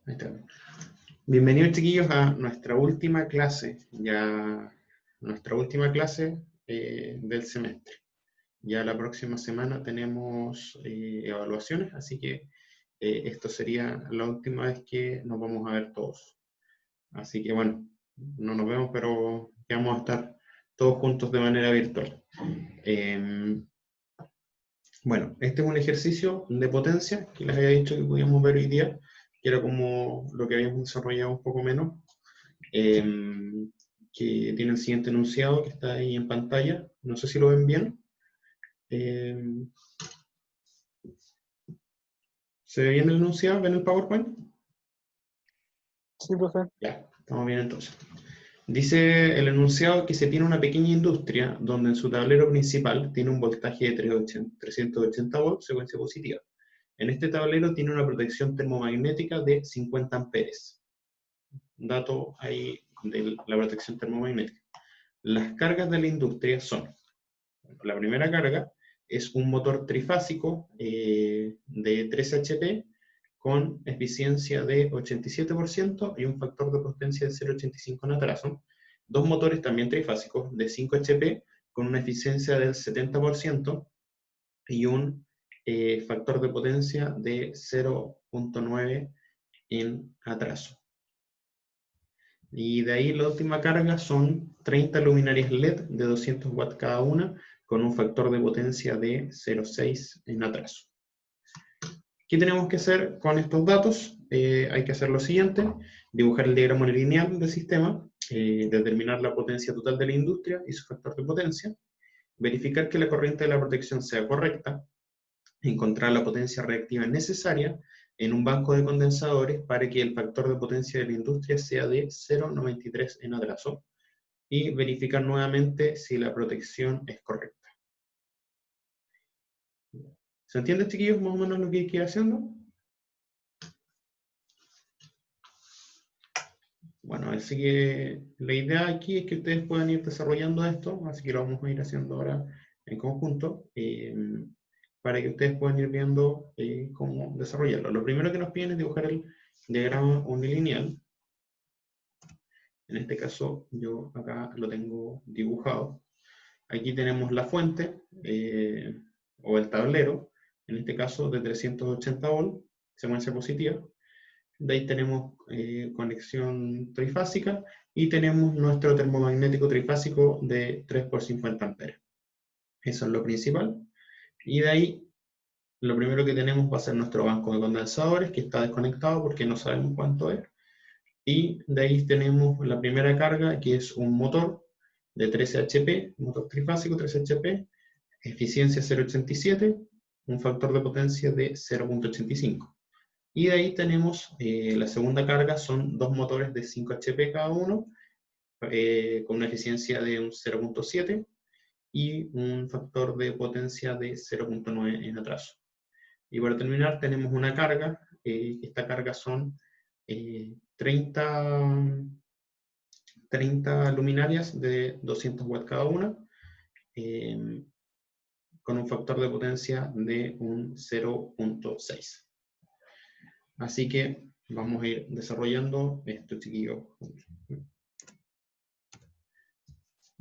Ahí está. Bienvenidos chiquillos a nuestra última clase, del semestre. Ya la próxima semana tenemos evaluaciones, así que esto sería la última vez que nos vamos a ver todos. Así que bueno, no nos vemos, pero ya vamos a estar todos juntos de manera virtual. Bueno, este es un ejercicio de potencia que les había dicho que podíamos ver hoy día, que era como lo que habíamos desarrollado un poco menos, eh, que tiene el siguiente enunciado que está ahí en pantalla. No sé si lo ven bien. Eh, ¿Se ve bien el enunciado? ¿Ven el PowerPoint? Sí, profe. Ya, estamos bien entonces. Dice el enunciado que se tiene una pequeña industria donde en su tablero principal tiene un voltaje de 380 volts, secuencia positiva. En este tablero tiene una protección termomagnética de 50 amperes. Dato ahí de la protección termomagnética. Las cargas de la industria son: la primera carga es un motor trifásico de 3 HP con eficiencia de 87% y un factor de potencia de 0,85 en atraso. Dos motores también trifásicos de 5 HP con una eficiencia del 70% y un factor de potencia de 0,9 en atraso. Y de ahí la última carga son 30 luminarias LED de 200 watts cada una, con un factor de potencia de 0,6 en atraso. ¿Qué tenemos que hacer con estos datos? Hay que hacer lo siguiente: dibujar el diagrama lineal del sistema, determinar la potencia total de la industria y su factor de potencia, verificar que la corriente de la protección sea correcta, encontrar la potencia reactiva necesaria en un banco de condensadores para que el factor de potencia de la industria sea de 0,93 en atraso, y verificar nuevamente si la protección es correcta. ¿Se entiende, chiquillos, más o menos lo que hay que ir haciendo? Bueno, así que la idea aquí es que ustedes puedan ir desarrollando esto, así que lo vamos a ir haciendo ahora en conjunto, para que ustedes puedan ir viendo cómo desarrollarlo. Lo primero que nos piden es dibujar el diagrama unilineal. En este caso, yo acá lo tengo dibujado. Aquí tenemos la fuente, o el tablero, en este caso de 380 volts, secuencia positiva. De ahí tenemos conexión trifásica y tenemos nuestro termomagnético trifásico de 3 por 50 amperes. Eso es lo principal. Y de ahí, lo primero que tenemos va a ser nuestro banco de condensadores, que está desconectado porque no sabemos cuánto es. Y de ahí tenemos la primera carga, que es un motor de 13 HP, motor trifásico 13 HP, eficiencia 0,87, un factor de potencia de 0,85. Y de ahí tenemos la segunda carga, son dos motores de 5 HP cada uno, con una eficiencia de un 0,7 y un factor de potencia de 0,9 en atraso. Y para terminar tenemos una carga, esta carga son 30 luminarias de 200 watts cada una, con un factor de potencia de un 0,6. Así que vamos a ir desarrollando esto, chiquillos.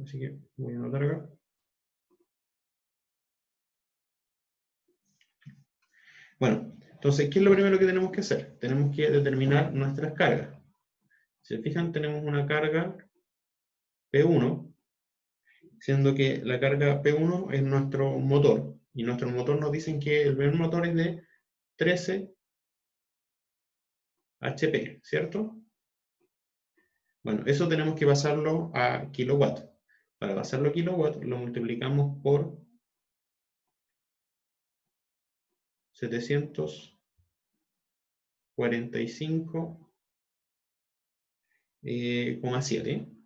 Así que voy a anotar acá. Bueno, entonces, ¿qué es lo primero que tenemos que hacer? Tenemos que determinar nuestras cargas. Si se fijan, tenemos una carga P1, siendo que la carga P1 es nuestro motor, y nuestro motor nos dicen que el primer motor es de 13 HP, ¿cierto? Bueno, eso tenemos que pasarlo a kilowatt. Para pasarlo a kilowatt lo multiplicamos por 745,7.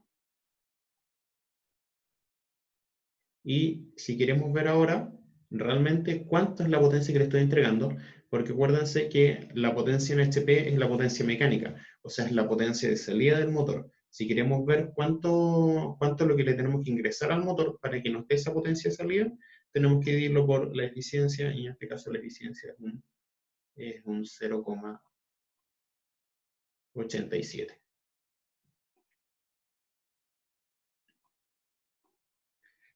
Y si queremos ver ahora realmente cuánto es la potencia que le estoy entregando, porque acuérdense que la potencia en HP es la potencia mecánica, o sea, es la potencia de salida del motor. Si queremos ver cuánto es lo que le tenemos que ingresar al motor para que nos dé esa potencia de salida, tenemos que dividirlo por la eficiencia, y en este caso la eficiencia es un 0,8. 87.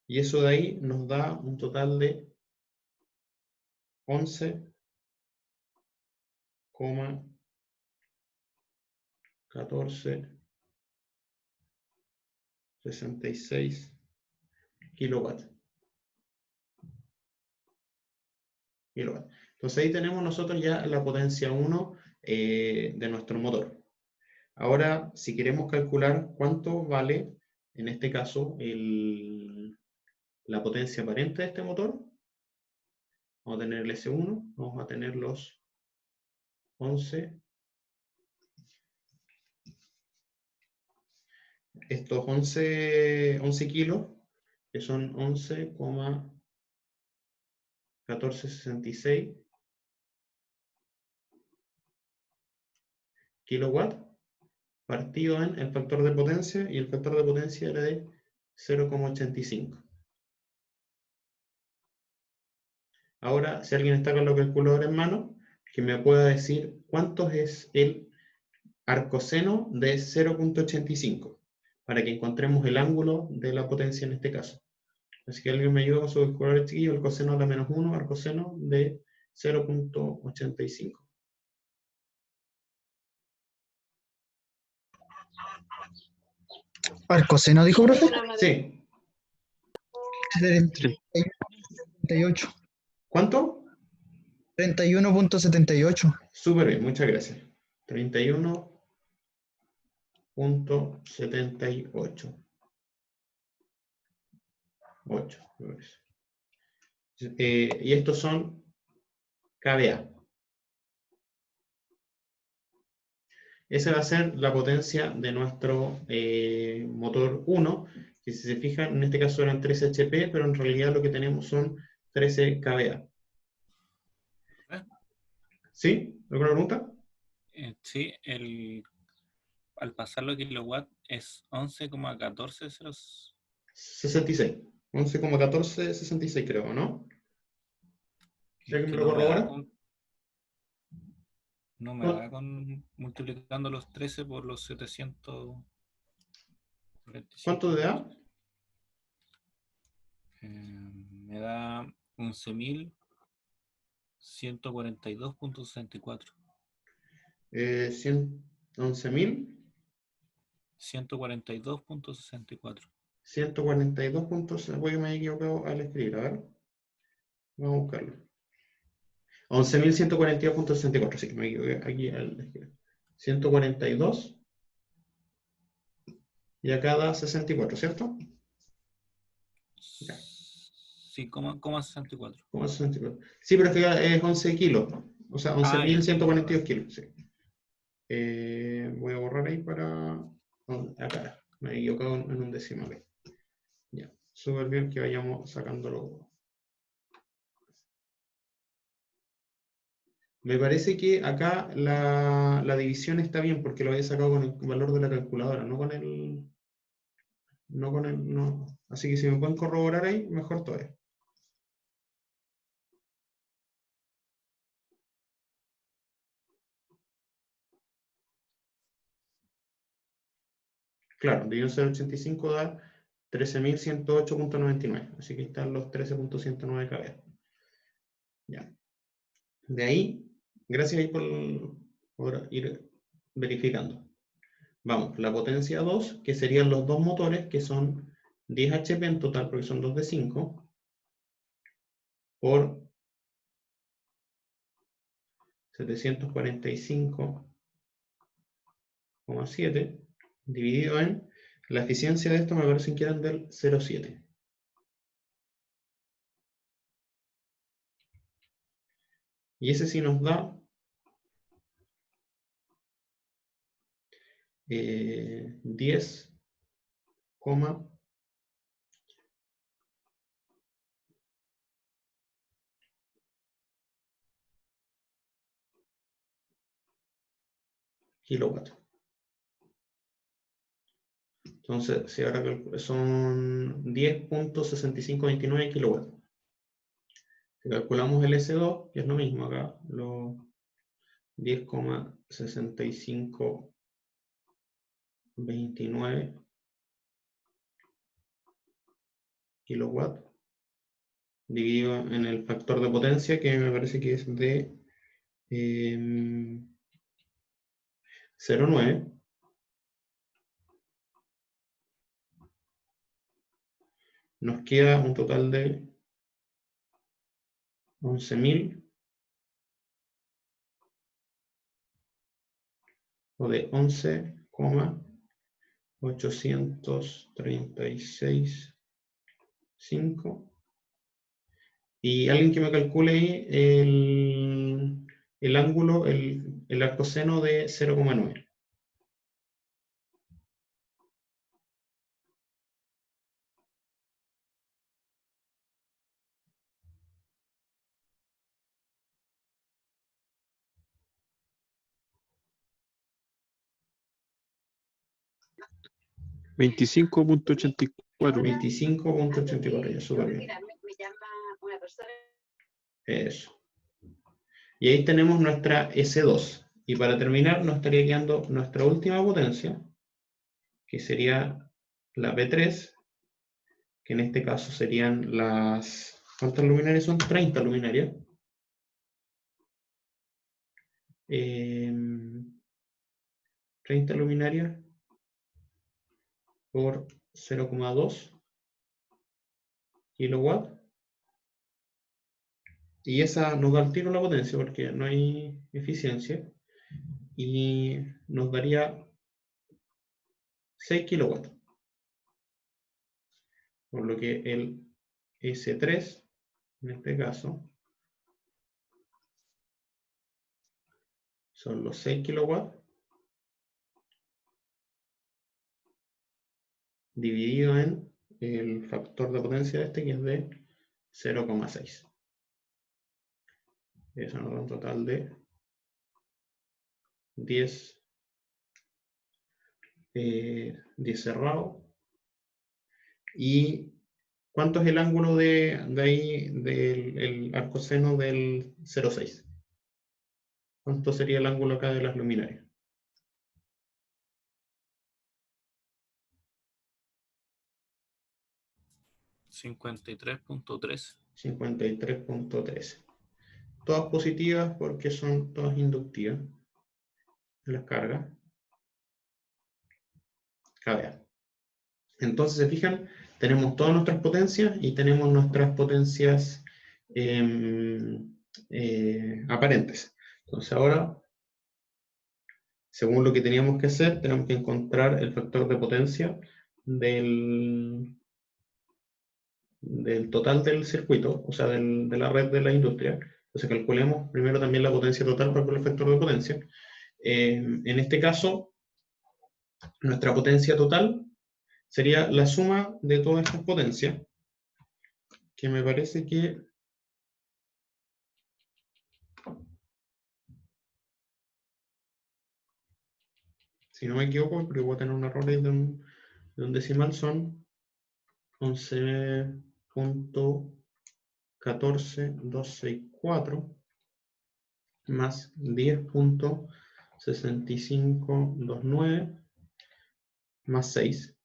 Y eso de ahí nos da un total de 11,1466 kilowatts. Entonces ahí tenemos nosotros ya la potencia 1 de nuestro motor. Ahora, si queremos calcular cuánto vale, en este caso, la potencia aparente de este motor, vamos a tener el S1, vamos a tener los 11, estos 11 kilos, que son 11,1466 kilowatts, partido en el factor de potencia, y el factor de potencia era de 0,85. Ahora, si alguien está con la calculadora en mano, que me pueda decir cuánto es el arcoseno de 0,85, para que encontremos el ángulo de la potencia en este caso. Así que alguien me ayuda con su calculadora, chiquillo, el coseno de la menos 1, arcoseno de 0,85. ¿Arcoseno dijo, profe? Sí. 31.78. ¿Cuánto? 31.78. Súper bien, muchas gracias. 31.78. 8. Y estos son kVA. Esa va a ser la potencia de nuestro motor 1, que si se fijan, en este caso eran 13 HP, pero en realidad lo que tenemos son 13 kVA. ¿Sí? ¿Alguna pregunta? Sí, al pasarlo a kilowatt es 11,14. 66. 11,1466 creo, ¿no? ¿Si alguien me lo corrobora? No me da con multiplicando los 13 por los 700. ¿Cuánto te da? Me da 11.142.64. 11.000. 142.64. 142 puntos. Voy que me he equivocado al escribir. A ver. Vamos a buscarlo. 11.142.64. Sí, me equivoqué aquí al escribir. 142. Y acá da 64, ¿cierto? Ya. Sí, 64. 64. Sí, pero es que es 11 kilos. O sea, 11.142 kilos. Sí. Voy a borrar ahí para... acá. Me he equivocado en un decimal. Ya. Súper bien que vayamos sacándolo. Me parece que acá la división está bien porque lo había sacado con el valor de la calculadora, no con el... No. Así que si me pueden corroborar ahí, mejor todavía. Claro, dividido en 0,85 da 13.108.99. Así que están los 13.109 kVA. Ya. De ahí, gracias ahí por ir verificando. Vamos, la potencia 2, que serían los dos motores, que son 10 HP en total, porque son 2 de 5, por 745,7, dividido en, la eficiencia de esto me parece que eran del 0,7. Y ese sí nos da 10, kilowatts. Entonces, si ahora son 10.6529 kilowatts. Si calculamos el S2, que es lo mismo acá, los 10,65 29 kilowatts dividido en el factor de potencia, que me parece que es de 0,9. Nos queda un total de 11.000 o de 11,836,5. Y alguien que me calcule ahí el ángulo, el arcoseno de 0,9. $25.84. 25,84, ya súper bien. Eso. Y ahí tenemos nuestra S2. Y para terminar, nos estaría quedando nuestra última potencia, que sería la P3, que en este caso serían las... ¿Cuántas luminarias son? 30 luminarias. 30 luminarias por 0,2 kilowatts. Y esa nos da al tiro la potencia porque no hay eficiencia. Y nos daría 6 kilowatts. Por lo que el S3, en este caso, son los 6 kilowatts dividido en el factor de potencia de este, que es de 0,6. Eso nos da un total de 10 cerrado. ¿Y cuánto es el ángulo de ahí del arcoseno del 0,6? ¿Cuánto sería el ángulo acá de las luminarias? 53.3. 53.13. Todas positivas porque son todas inductivas. Las cargas. KVA. Entonces, se fijan, tenemos todas nuestras potencias y tenemos nuestras potencias aparentes. Entonces ahora, según lo que teníamos que hacer, tenemos que encontrar el factor de potencia del total del circuito, o sea, de la red de la industria. Entonces calculemos primero también la potencia total para el factor de potencia. En este caso, nuestra potencia total sería la suma de todas estas potencias, que me parece que... Si no me equivoco, porque voy a tener un error ahí de un decimal, son 11.14264 más 10.6529 más 6.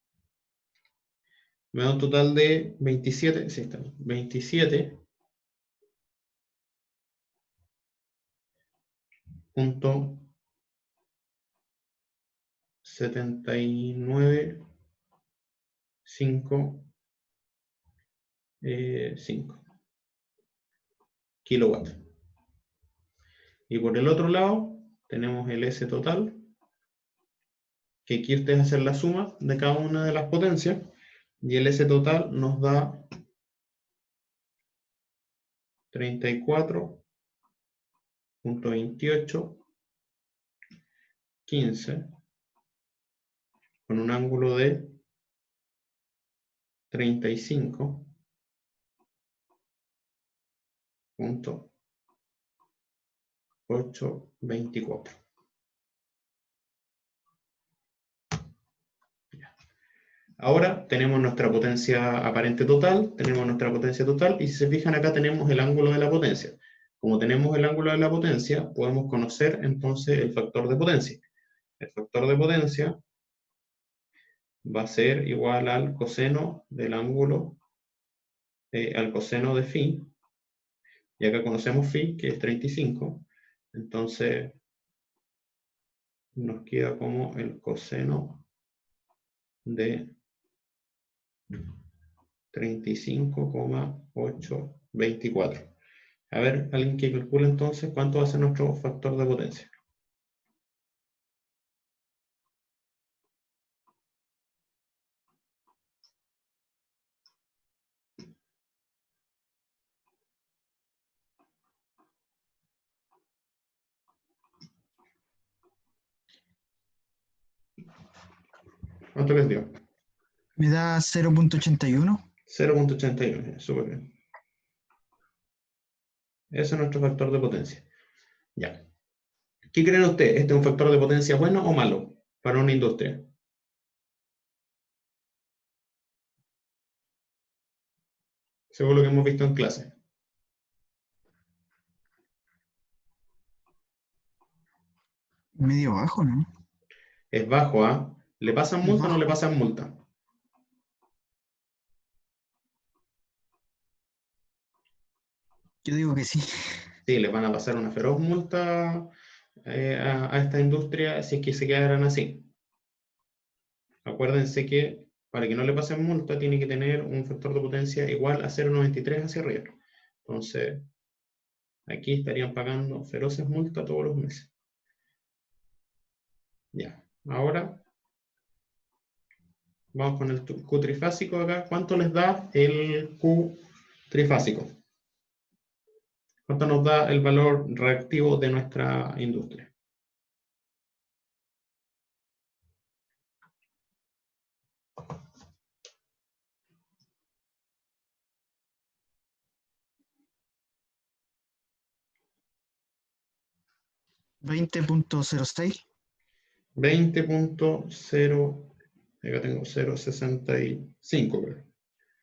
Me da un total de 27, sí, está, 27.795 kilowatts. Y por el otro lado tenemos el S total, que aquí ustedes hacen la suma de cada una de las potencias, y el S total nos da 34.2815 con un ángulo de 35.824. Ahora tenemos nuestra potencia aparente total, y si se fijan acá tenemos el ángulo de la potencia. Como tenemos el ángulo de la potencia, podemos conocer entonces el factor de potencia. El factor de potencia va a ser igual al coseno del ángulo, al coseno de phi, y acá conocemos phi, que es 35, entonces nos queda como el coseno de 35,824. A ver, alguien que calcule entonces cuánto va a ser nuestro factor de potencia. ¿Cuánto les dio? Me da 0.81. 0,81, súper bien. Ese es nuestro factor de potencia. Ya. ¿Qué creen ustedes? ¿Este es un factor de potencia bueno o malo para una industria? Según lo que hemos visto en clase. Medio bajo, ¿no? Es bajo, ¿ah? ¿Le pasan Es multa o no le bajo. pasan multa? Yo digo que sí. Sí, les van a pasar una feroz multa a esta industria si es que se quedaran así. Acuérdense que para que no le pasen multa tiene que tener un factor de potencia igual a 0,93 hacia arriba. Entonces, aquí estarían pagando feroces multas todos los meses. Ya, ahora vamos con el Q trifásico acá. ¿Cuánto les da el Q trifásico? ¿Cuánto nos da el valor reactivo de nuestra industria? $20.06. 20.0, acá tengo 0,65, creo.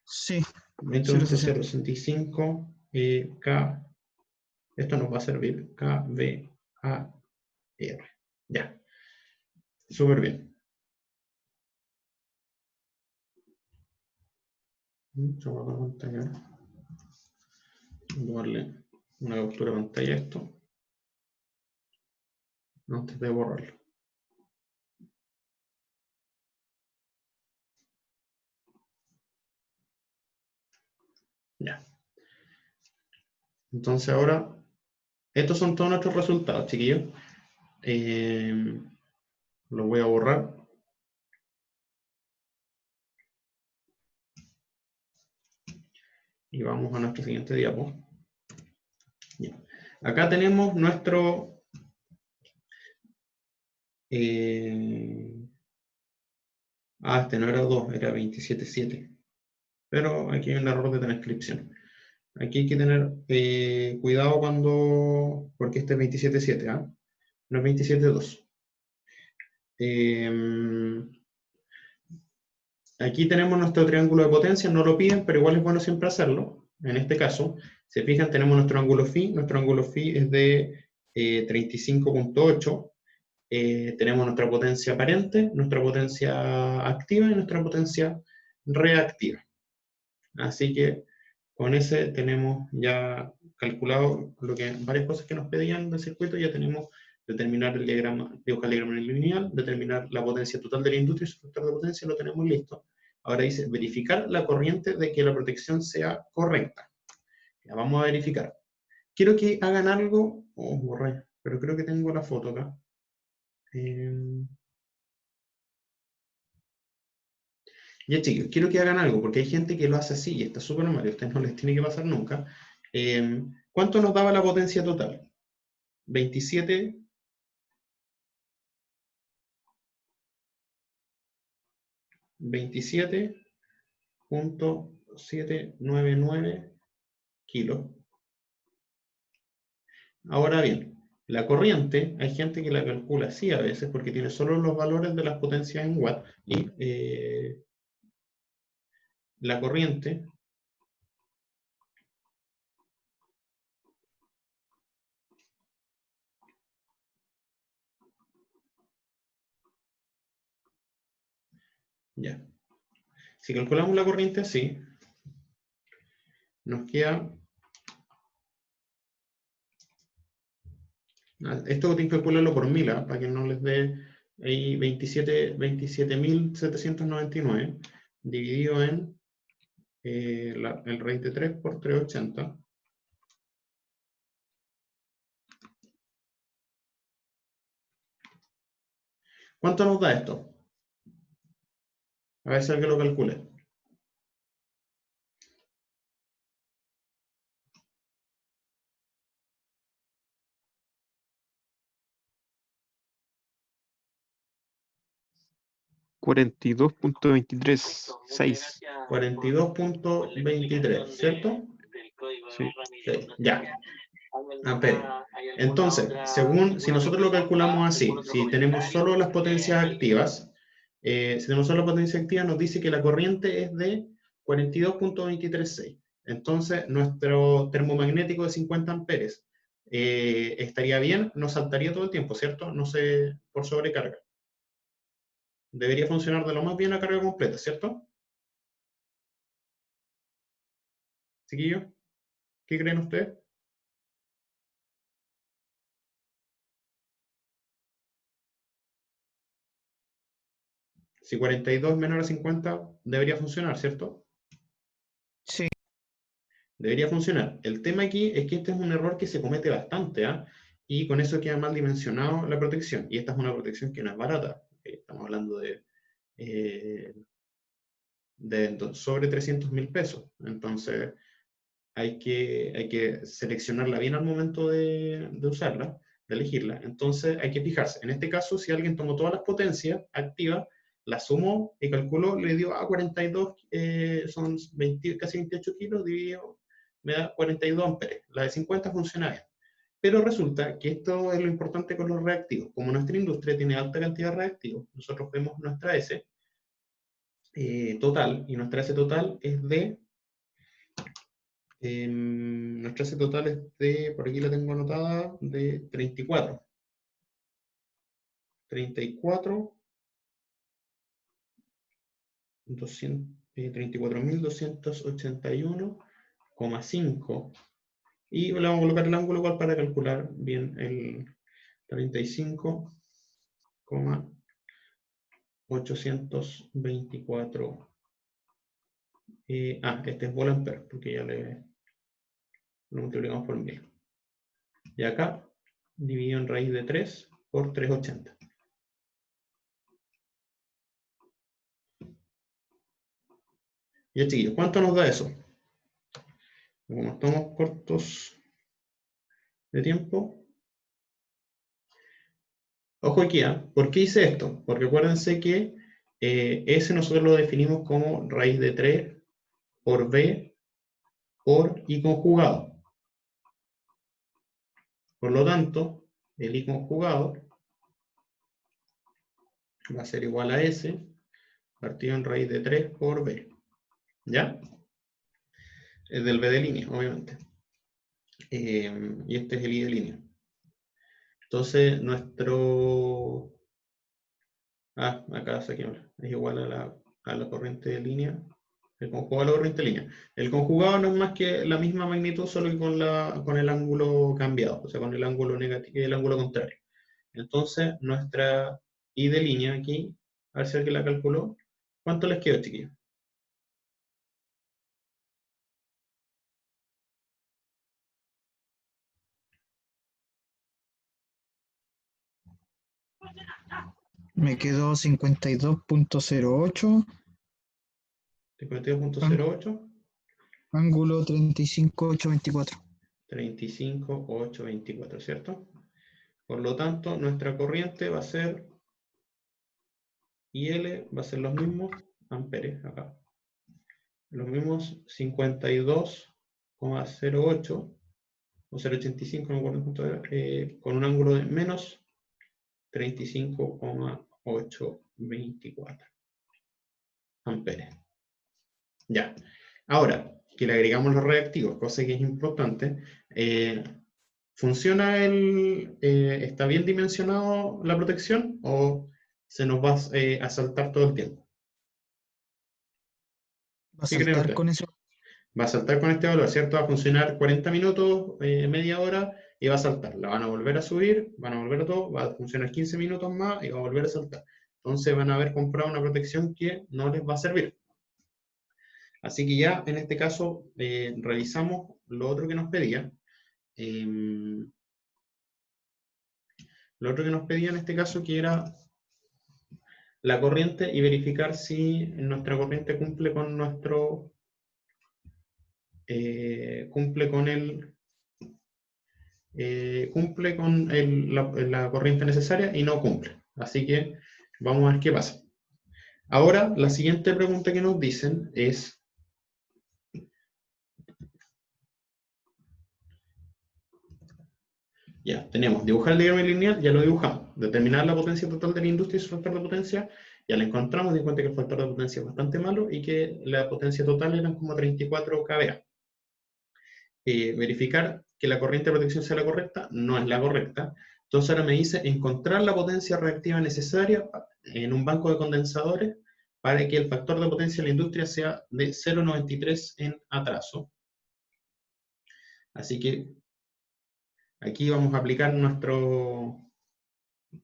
Sí, 0.60. 20.065 K, esto nos va a servir, KVAR. Ya, súper bien. Vamos a pantalla. Voy a darle una captura de pantalla a esto antes de borrarlo. Ya. Entonces ahora, estos son todos nuestros resultados, chiquillos. Los voy a borrar. Y vamos a nuestro siguiente diapo. Ya. Acá tenemos nuestro... este no era 2, era 27.7. Pero aquí hay un error de transcripción. Aquí hay que tener cuidado cuando... porque este es 27.7, ¿ah? No es 27.2. Aquí tenemos nuestro triángulo de potencia, no lo piden, pero igual es bueno siempre hacerlo. En este caso, se fijan, tenemos nuestro ángulo phi es de 35.8. Tenemos nuestra potencia aparente, nuestra potencia activa y nuestra potencia reactiva. Así que con ese tenemos ya calculado varias cosas que nos pedían del circuito. Ya tenemos determinar el diagrama, dibujar el diagrama lineal, determinar la potencia total de la industria y su factor de potencia, lo tenemos listo. Ahora dice verificar la corriente de que la protección sea correcta. Ya vamos a verificar. Quiero que hagan algo, borré, pero creo que tengo la foto acá. Ya chicos, quiero que hagan algo, porque hay gente que lo hace así y está súper mal, y a ustedes no les tiene que pasar nunca. ¿Cuánto nos daba la potencia total? 27. 27.799 kilos. Ahora bien, la corriente, hay gente que la calcula así a veces porque tiene solo los valores de las potencias en watt y la corriente Ya. Si calculamos la corriente así, nos queda... Esto tienen que calcularlo por 1000, para que no les dé ahí 27.799 dividido en el raíz de 3 por 380. ¿Cuánto nos da esto? A ver si alguien lo calcule. $42.23.6. 42.23, ¿cierto? Sí. Sí, ya. Amperes. Entonces, si nosotros lo calculamos así, si tenemos solo las potencias activas, nos dice que la corriente es de 42.236. Entonces, nuestro termomagnético de 50 amperes estaría bien, no saltaría todo el tiempo, ¿cierto? No se por sobrecarga. Debería funcionar de lo más bien a carga completa, ¿cierto? Chiquillos, ¿qué creen ustedes? Si 42 es menor a 50, debería funcionar, ¿cierto? Sí. Debería funcionar. El tema aquí es que este es un error que se comete bastante, ¿ah? Y con eso queda mal dimensionado la protección. Y esta es una protección que no es barata. Estamos hablando de sobre 300.000 pesos. Entonces, hay que seleccionarla bien al momento de usarla, de elegirla. Entonces, hay que fijarse. En este caso, si alguien tomó todas las potencias activas, la sumó y calculó, le dio a 42, son 20, casi 28 kilos, dividido, me da 42 amperes. La de 50 funciona bien. Pero resulta que esto es lo importante con los reactivos. Como nuestra industria tiene alta cantidad de reactivos, nosotros vemos nuestra S total, y nuestra S total es de... nuestra S total es de, por aquí la tengo anotada, de 34. 34, 34.281,5. Y le vamos a colocar el ángulo igual para calcular bien el 35,824. Este es Volt-Ampere, porque ya lo multiplicamos por 1000. Y acá, dividido en raíz de 3 por 380. Ya, chiquillos, ¿cuánto nos da eso? Como estamos cortos de tiempo. Ojo aquí, ¿por qué hice esto? Porque acuérdense que S nosotros lo definimos como raíz de 3 por B por I conjugado. Por lo tanto, el I conjugado va a ser igual a S partido en raíz de 3 por B. ¿Ya? Es del B de línea, obviamente. Y este es el I de línea. Entonces, nuestro... acá saqué es igual a la corriente de línea. El conjugado a la corriente de línea. El conjugado no es más que la misma magnitud, solo que con el ángulo cambiado, o sea, con el ángulo negativo y el ángulo contrario. Entonces, nuestra I de línea aquí, a ver si alguien la calculó. ¿Cuánto les quedó, chiquillos? Me quedó 52.08, 52.08. ángulo 35.824. 35.824, ¿cierto? Por lo tanto, nuestra corriente va a ser, IL va a ser los mismos amperes, acá. Los mismos 52,08 o 0,85, no me acuerdo cuánto era, con un ángulo de menos 35,824 amperes. Ya. Ahora, que le agregamos los reactivos, cosa que es importante, ¿funciona está bien dimensionado la protección o se nos va a saltar todo el tiempo? Va a ¿Qué creen saltar ustedes? con eso. Va a saltar con este valor, ¿cierto? Va a funcionar 40 minutos, media hora, y va a saltar. La van a volver a subir, van a volver a todo, va a funcionar 15 minutos más y va a volver a saltar. Entonces van a haber comprado una protección que no les va a servir. Así que ya en este caso revisamos lo otro que nos pedía. Lo otro que nos pedía en este caso que era la corriente y verificar si nuestra corriente cumple con nuestro la corriente necesaria y no cumple. Así que vamos a ver qué pasa. Ahora, la siguiente pregunta que nos dicen es, ya, tenemos dibujar el diagrama lineal, ya lo dibujamos. Determinar la potencia total de la industria y su factor de potencia, ya la encontramos, di cuenta que el factor de potencia es bastante malo y que la potencia total eran como 34 kVA. Verificar que la corriente de protección sea la correcta, no es la correcta. Entonces ahora me dice encontrar la potencia reactiva necesaria en un banco de condensadores para que el factor de potencia de la industria sea de 0,93 en atraso. Así que aquí vamos a aplicar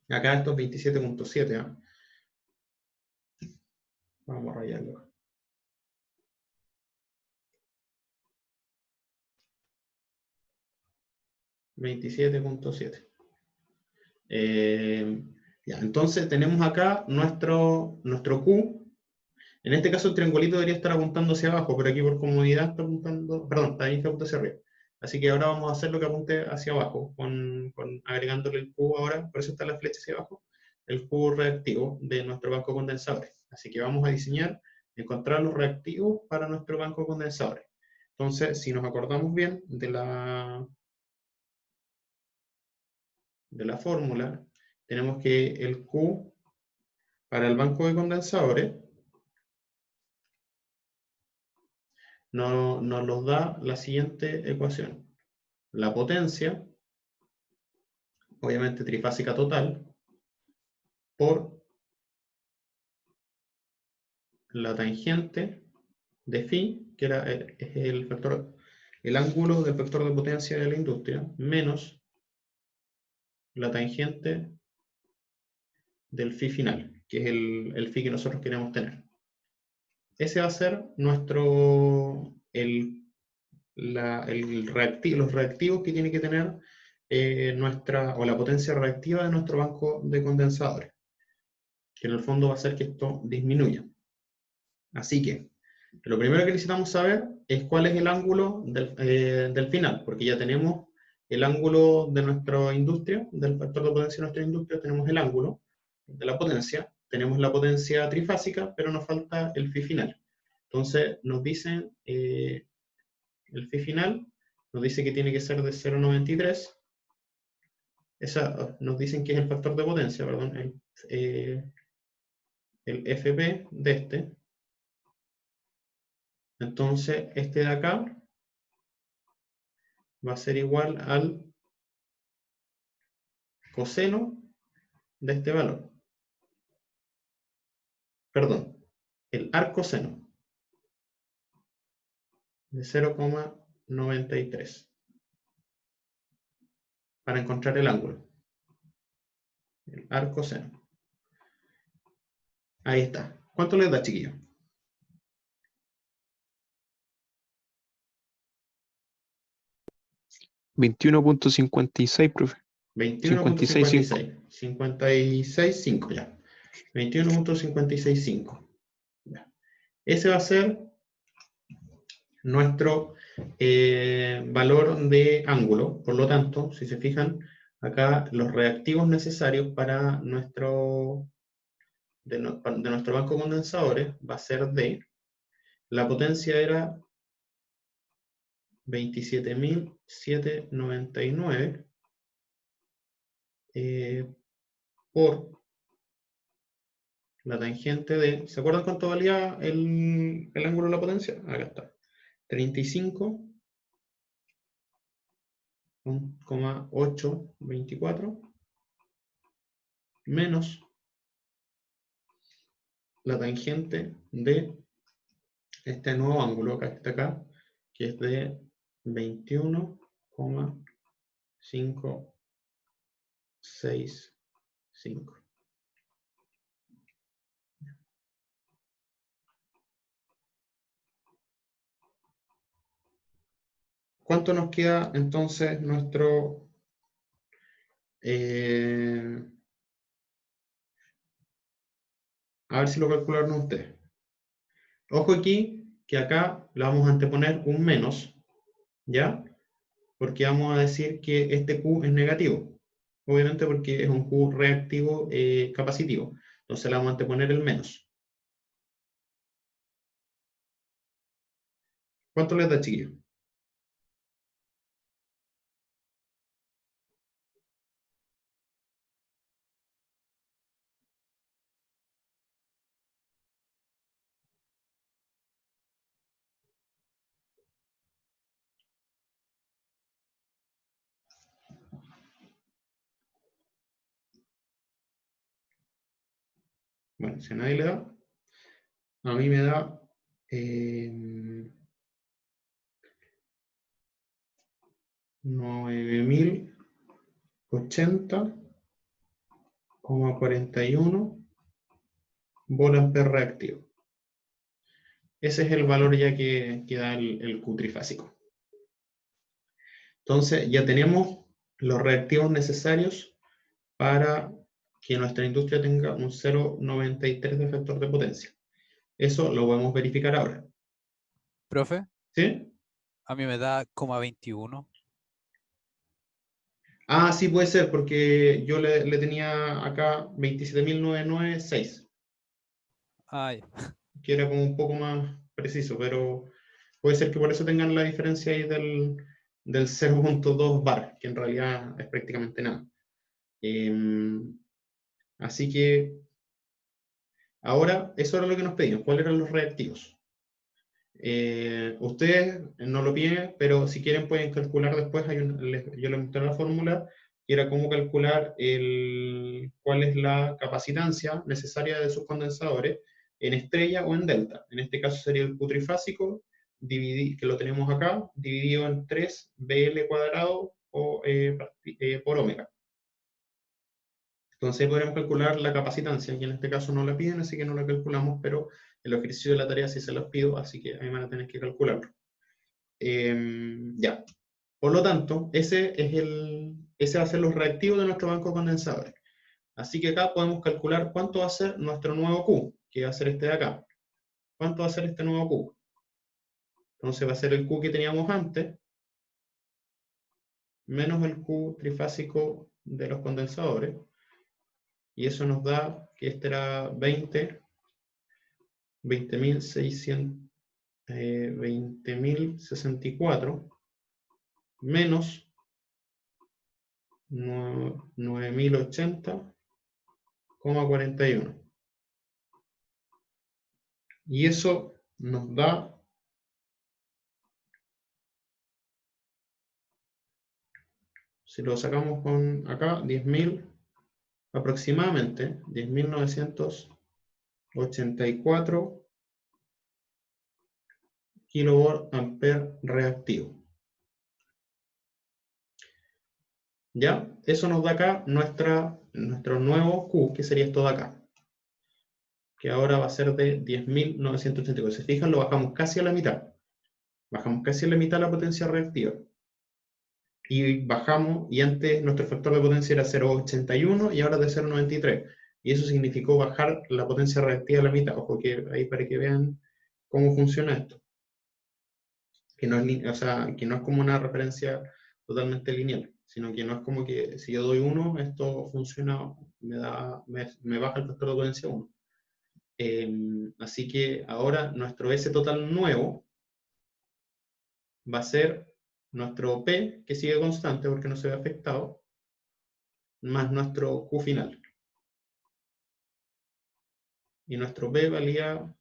acá estos 27.7. Vamos a rayarlo. $27.7. Ya, entonces tenemos acá nuestro Q. En este caso el triangulito debería estar apuntando hacia abajo, pero aquí por comodidad está apuntando, perdón, está ahí que apunta hacia arriba. Así que ahora vamos a hacer lo que apunte hacia abajo, agregándole el Q ahora, por eso está la flecha hacia abajo, el Q reactivo de nuestro banco de condensadores. Así que vamos a diseñar, encontrar los reactivos para nuestro banco de condensadores. Entonces, si nos acordamos bien de la fórmula, tenemos que el Q para el banco de condensadores nos los da la siguiente ecuación. La potencia, obviamente trifásica total, por la tangente de phi, que es el ángulo del factor de potencia de la industria, menos la tangente del phi final, que es el phi que nosotros queremos tener. Ese va a ser los reactivos que tiene que tener la potencia reactiva de nuestro banco de condensadores, que en el fondo va a hacer que esto disminuya. Así que, lo primero que necesitamos saber es cuál es el ángulo del final, porque ya tenemos el ángulo de nuestra industria, del factor de potencia de nuestra industria, tenemos el ángulo de la potencia, tenemos la potencia trifásica, pero nos falta el phi final. Entonces nos dicen, el phi final, nos dice que tiene que ser de 0,93, nos dicen que es el factor de potencia, perdón, el FP de este. Entonces, este de acá va a ser igual al coseno de este valor. Perdón, el arcoseno de 0,93 para encontrar el ángulo. El arcoseno. Ahí está. ¿Cuánto les da, chiquillos? 21.56, profe. 21.56. 56.5 ya. 21.565. Ese va a ser nuestro valor de ángulo. Por lo tanto, si se fijan, acá los reactivos necesarios para nuestro banco de condensadores va a ser la potencia era 27.799 por la tangente de, ¿se acuerdan cuánto valía el ángulo de la potencia? Acá está, 35,824 menos la tangente de este nuevo ángulo acá, que está acá, que es de 21,565. ¿Cuánto nos queda entonces nuestro... a ver si lo calcularon ustedes. Ojo aquí, que acá le vamos a anteponer un menos, ¿ya? Porque vamos a decir que este Q es negativo. Obviamente porque es un Q reactivo capacitivo. Entonces le vamos a anteponer el menos. ¿Cuánto les da, chiquillos? Bueno, si a nadie le da, a mí me da 9080,41 volt-ampere reactivo. Ese es el valor ya que da el Q trifásico. Entonces ya tenemos los reactivos necesarios para que nuestra industria tenga un 0,93 de factor de potencia. Eso lo podemos verificar ahora. Profe, ¿Sí? a mí me da 0,21. Ah, sí puede ser, porque yo le tenía acá 27.996, Ay, que era como un poco más preciso, pero puede ser que por eso tengan la diferencia ahí del 0,2 bar, que en realidad es prácticamente nada. Así que ahora, eso era lo que nos pedían, cuáles eran los reactivos. Ustedes no lo piden, pero si quieren pueden calcular después, yo les mostré la fórmula, que era cómo calcular cuál es la capacitancia necesaria de sus condensadores en estrella o en delta. En este caso sería el Q trifásico, que lo tenemos acá, dividido en 3 BL cuadrado por omega. Entonces podremos calcular la capacitancia, que en este caso no la piden, así que no la calculamos, pero el ejercicio de la tarea sí se los pido, así que ahí van a tener que calcularlo. Ya. Por lo tanto, ese va a ser los reactivos de nuestro banco de condensadores. Así que acá podemos calcular cuánto va a ser nuestro nuevo Q, que va a ser este de acá. ¿Cuánto va a ser este nuevo Q? Entonces va a ser el Q que teníamos antes, menos el Q trifásico de los condensadores. Y eso nos da que este era 20.064 menos 9.080,41. Y eso nos da, si lo sacamos con acá, 10.000, aproximadamente 10.984 kilovolt-ampere reactivo. ¿Ya? Eso nos da acá nuestro nuevo Q, que sería esto de acá, que ahora va a ser de 10.984. Si se fijan, lo bajamos casi a la mitad. Bajamos casi a la mitad la potencia reactiva. Y bajamos, y antes nuestro factor de potencia era 0,81 y ahora es de 0,93. Y eso significó bajar la potencia reactiva a la mitad. Ojo que ahí para que vean cómo funciona esto. Que no es, o sea, que no es como una referencia totalmente lineal, sino que no es como que si yo doy 1, esto funciona, me baja el factor de potencia 1. Así que ahora nuestro S total nuevo va a ser nuestro P, que sigue constante porque no se ve afectado, más nuestro Q final. Y nuestro P valía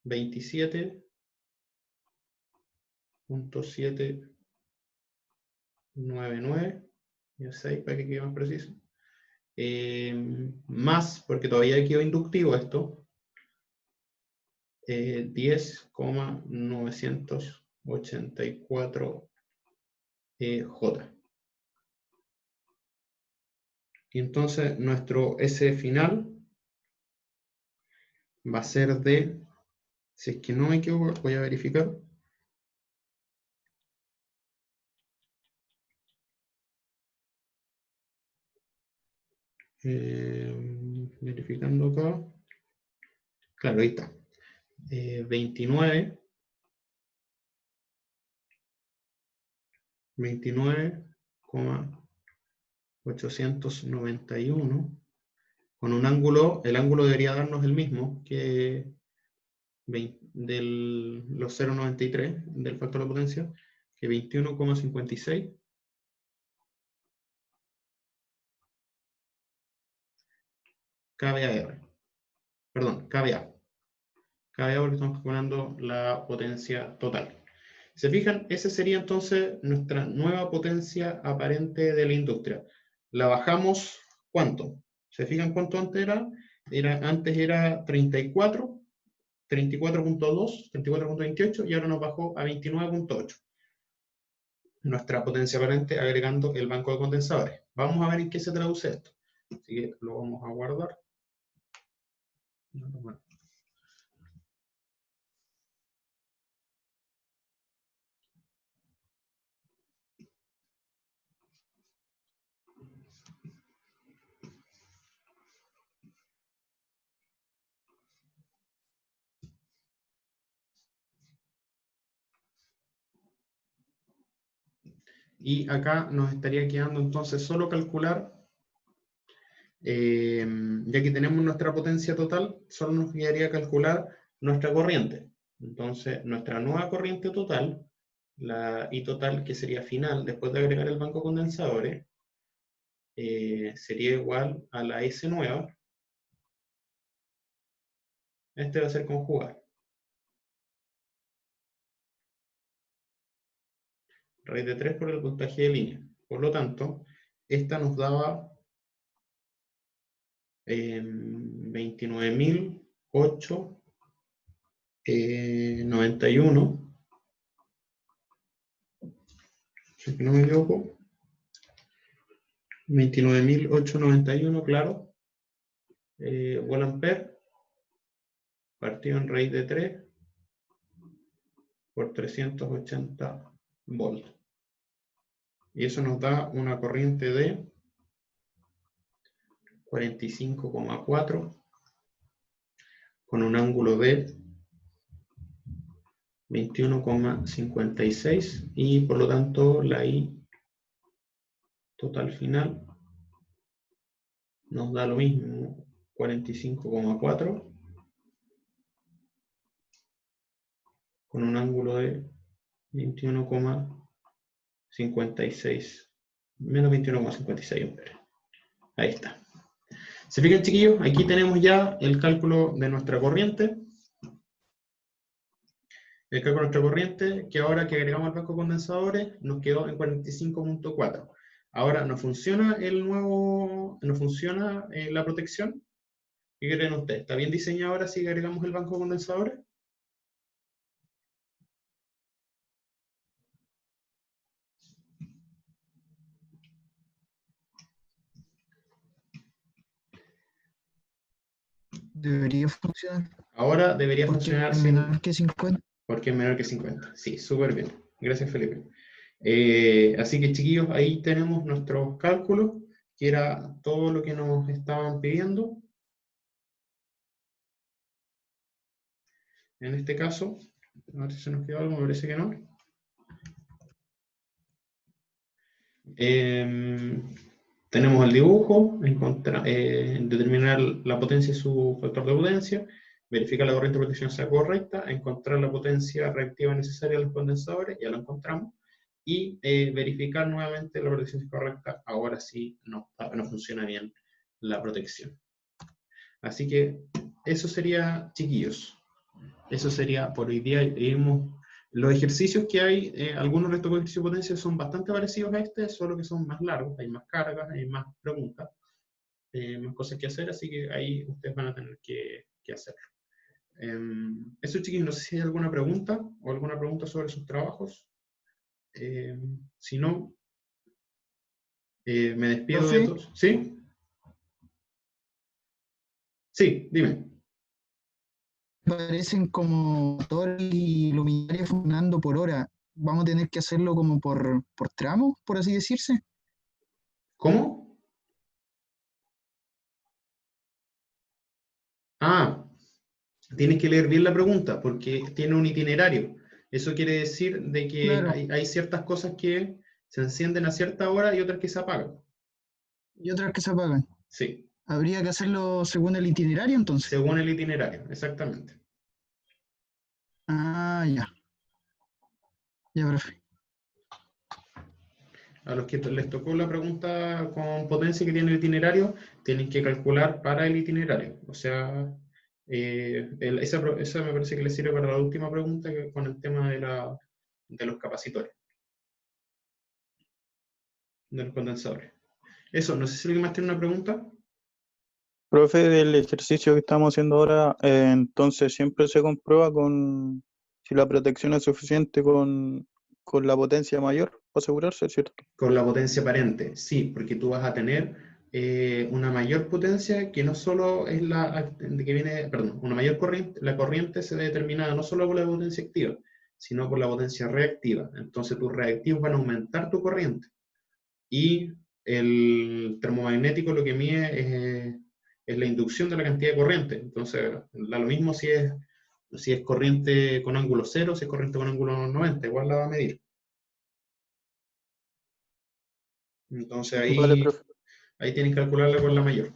27.799, ya sé, para que quede más preciso. Más, porque todavía quedó inductivo esto, 10,984 J. Y entonces nuestro S final va a ser de, si es que no me equivoco, voy a verificar. Verificando acá. Claro, ahí está. 29,891 con un ángulo, el ángulo debería darnos el mismo que los 0,93 del factor de potencia, que 21,56. KVAR. Perdón, KVA. KVA porque estamos calculando la potencia total. ¿Se fijan? Esa sería entonces nuestra nueva potencia aparente de la industria. La bajamos, ¿cuánto? ¿Se fijan cuánto antes era? Antes era 34, 34.2, 34.28 y ahora nos bajó a 29.8. Nuestra potencia aparente agregando el banco de condensadores. Vamos a ver en qué se traduce esto. Así que lo vamos a guardar. Y acá nos estaría quedando entonces solo calcular, ya que tenemos nuestra potencia total, solo nos quedaría calcular nuestra corriente. Entonces, nuestra nueva corriente total, la I total, que sería final, después de agregar el banco de condensadores, sería igual a la S nueva. Este va a ser conjugar. Raíz de 3 por el voltaje de línea. Por lo tanto, esta nos daba 29.891. Si no me equivoco. 29.891, claro. Volt-ampere partido en raíz de 3 por 380 volts. Y eso nos da una corriente de 45,4 con un ángulo de 21,56 y por lo tanto la I total final nos da lo mismo, 45,4 con un ángulo de 21,56, menos 21,56 amperes. Ahí está. ¿Se fijan, chiquillos? Aquí tenemos ya el cálculo de nuestra corriente. El cálculo de nuestra corriente, que ahora que agregamos el banco de condensadores, nos quedó en 45.4. Ahora, ¿no funciona la protección? ¿Qué creen ustedes? ¿Está bien diseñado ahora si agregamos el banco de condensadores? Debería funcionar. Ahora debería Porque funcionar es menor que 50. porque es menor que 50. Sí, súper bien. Gracias, Felipe. Así que, chiquillos, ahí tenemos nuestros cálculos, que era todo lo que nos estaban pidiendo. En este caso, a ver si se nos quedó algo, me parece que no. Tenemos el dibujo, determinar la potencia y su factor de potencia, verificar la corriente de protección sea correcta, encontrar la potencia reactiva necesaria de los condensadores, ya lo encontramos, y verificar nuevamente la protección es correcta. Ahora sí no funciona bien la protección. Así que eso sería, chiquillos. Eso sería por hoy día. Los ejercicios que hay, algunos de estos ejercicios de potencia son bastante parecidos a este, solo que son más largos, hay más cargas, hay más preguntas, más cosas que hacer, así que ahí ustedes van a tener que hacerlo. Eso, chiquillos, no sé si hay alguna pregunta o alguna pregunta sobre sus trabajos. Si no, me despido de Profe. todos. ¿Sí? Sí, dime. Parecen como motor y luminaria funcionando por hora. ¿Vamos a tener que hacerlo como por tramos, por así decirse? ¿Cómo? Ah, tienes que leer bien la pregunta porque tiene un itinerario. Eso quiere decir de que Claro. hay ciertas cosas que se encienden a cierta hora y otras que se apagan. Y otras que se apagan. Sí, Habría que hacerlo según el itinerario, entonces. según el itinerario, exactamente. Ah, ya. Ya, profe. A los que les tocó la pregunta con potencia que tiene el itinerario, tienen que calcular para el itinerario. O sea, esa me parece que les sirve para la última pregunta con el tema de los capacitores, de los condensadores. Eso, no sé si alguien más tiene una pregunta. Profe, del ejercicio que estamos haciendo ahora, entonces siempre se comprueba si la protección es suficiente con la potencia mayor para asegurarse, ¿cierto? Con la potencia aparente, sí, porque tú vas a tener una mayor potencia que no solo es una mayor corriente, la corriente se ve determinada no solo por la potencia activa, sino por la potencia reactiva. Entonces tus reactivos van a aumentar tu corriente. Y el termomagnético lo que mide es la inducción de la cantidad de corriente. Entonces, da lo mismo si es corriente con ángulo 0, si es corriente con ángulo 90, igual la va a medir. Entonces Vale, profe. ahí tienes que calcularla con la mayor.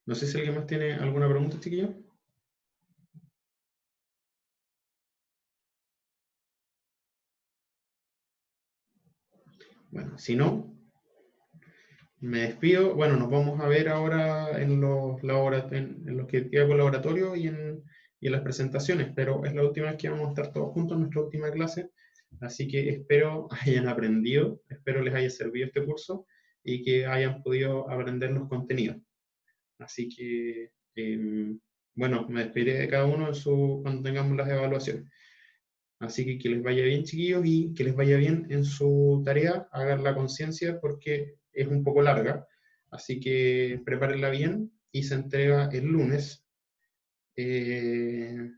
No sé si alguien más tiene alguna pregunta, chiquillo. Bueno, si no, me despido. Bueno, nos vamos a ver ahora en los que queda con laboratorio y en las presentaciones, pero es la última vez que vamos a estar todos juntos en nuestra última clase, así que espero hayan aprendido, espero les haya servido este curso y que hayan podido aprender los contenidos. Así que, bueno, me despediré de cada uno cuando tengamos las evaluaciones. Así que les vaya bien, chiquillos, y que les vaya bien en su tarea, hagan la conciencia porque es un poco larga, así que prepárenla bien y se entrega el lunes. El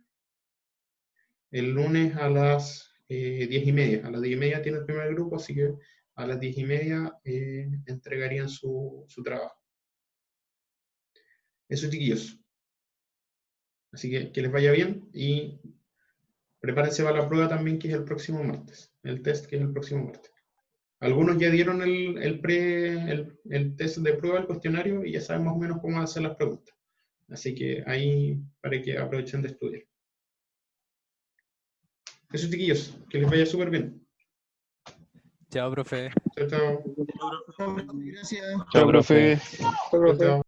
lunes a las 10:30. A las 10:30 tiene el primer grupo, así que a las 10:30 entregarían su trabajo. Eso, chiquillos. Así que les vaya bien y prepárense para la prueba también, que es el próximo martes. El test que es el próximo martes. Algunos ya dieron el test de prueba, el cuestionario, y ya saben más o menos cómo hacer las preguntas. Así que ahí para que aprovechen de estudiar. Eso, chiquillos, que les vaya súper bien. Chao, profe. Chao, chao. Gracias. Chao, profe. Chao, chao.